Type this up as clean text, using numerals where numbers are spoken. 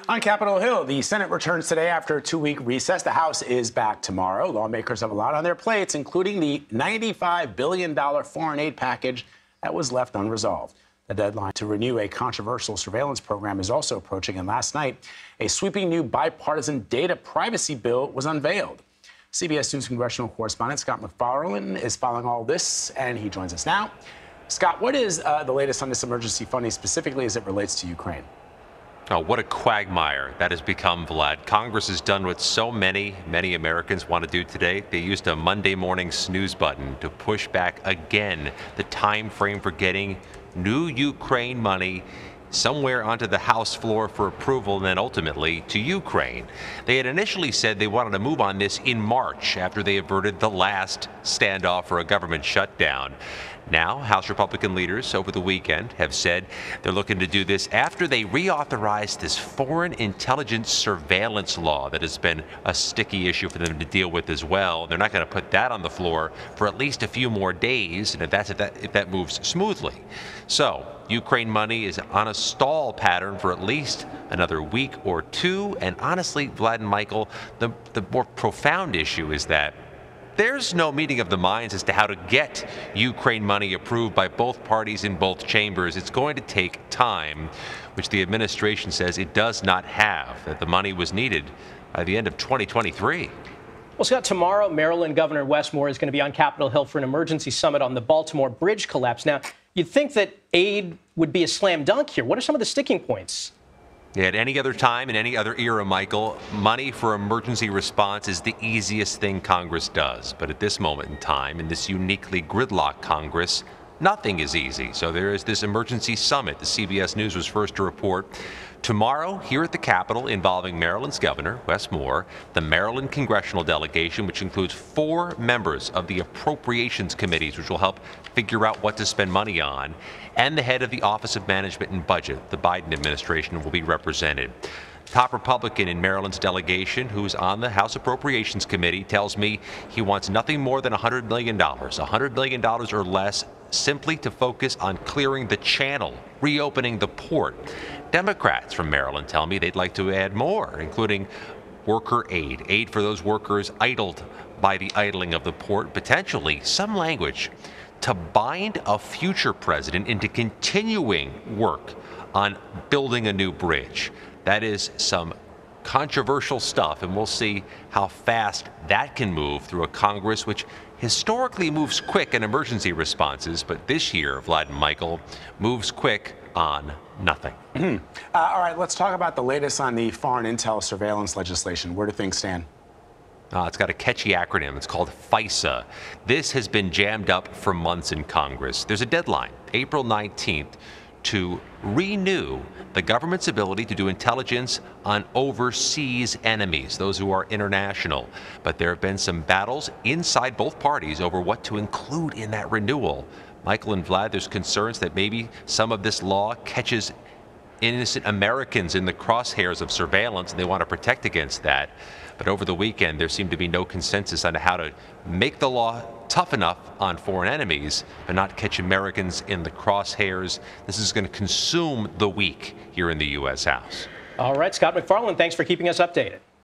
On Capitol Hill, the Senate returns today after a 2-week recess. The House is back tomorrow. Lawmakers have a lot on their plates, including the $95 billion foreign aid package that was left unresolved. The deadline to renew a controversial surveillance program is also approaching, and last night, a sweeping new bipartisan data privacy bill was unveiled. CBS News congressional correspondent Scott MacFarlane is following all this, and he joins us now. Scott, what is the latest on this emergency funding, specifically as it relates to Ukraine? Oh, what a quagmire that has become, Vlad. Congress has done what so many Americans want to do today. They used a Monday morning snooze button to push back again the time frame for getting new Ukraine money somewhere onto the House floor for approval and then ultimately to Ukraine. They had initially said they wanted to move on this in March after they averted the last standoff for a government shutdown. Now, House Republican leaders over the weekend have said they're looking to do this after they reauthorized this foreign intelligence surveillance law that has been a sticky issue for them to deal with as well. They're not going to put that on the floor for at least a few more days, and if that moves smoothly. So, Ukraine money is on a stall pattern for at least another week or two. And honestly, Vlad and Michael, the more profound issue is that there's no meeting of the minds as to how to get Ukraine money approved by both parties in both chambers. It's going to take time, which the administration says it does not have, that the money was needed by the end of 2023. Well, Scott, tomorrow, Maryland Governor Wes Moore is going to be on Capitol Hill for an emergency summit on the Baltimore bridge collapse. Now, you'd think that aid would be a slam dunk here. What are some of the sticking points? Yeah, at any other time, in any other era, Michael, money for emergency response is the easiest thing Congress does. But at this moment in time, in this uniquely gridlocked Congress, nothing is easy. So there is this emergency summit. The CBS News was first to report. Tomorrow, here at the Capitol, involving Maryland's Governor, Wes Moore, the Maryland congressional delegation, which includes 4 members of the appropriations committees, which will help figure out what to spend money on, and the head of the Office of Management and Budget, the Biden administration, will be represented. Top Republican in Maryland's delegation, who's on the House Appropriations Committee, tells me he wants nothing more than $100 million, $100 million or less, simply to focus on clearing the channel, reopening the port. Democrats from Maryland tell me they'd like to add more, including worker aid for those workers idled by the idling of the port, potentially some language to bind a future president into continuing work on building a new bridge. That is some controversial stuff, and we'll see how fast that can move through a Congress which historically moves quick in emergency responses, but this year, Vlad and Michael, moves quick on nothing. All right, let's talk about the latest on the foreign intel surveillance legislation. Where do things stand? It's got a catchy acronym. It's called FISA. This has been jammed up for months in Congress. There's a deadline, April 19th, to renew the government's ability to do intelligence on overseas enemies, those who are international. But there have been some battles inside both parties over what to include in that renewal. Michael and Vlad, there's concerns that maybe some of this law catches innocent Americans in the crosshairs of surveillance, and they want to protect against that. But over the weekend, there seemed to be no consensus on how to make the law tough enough on foreign enemies but not catch Americans in the crosshairs. This is going to consume the week here in the U.S. House. All right, Scott MacFarlane, thanks for keeping us updated.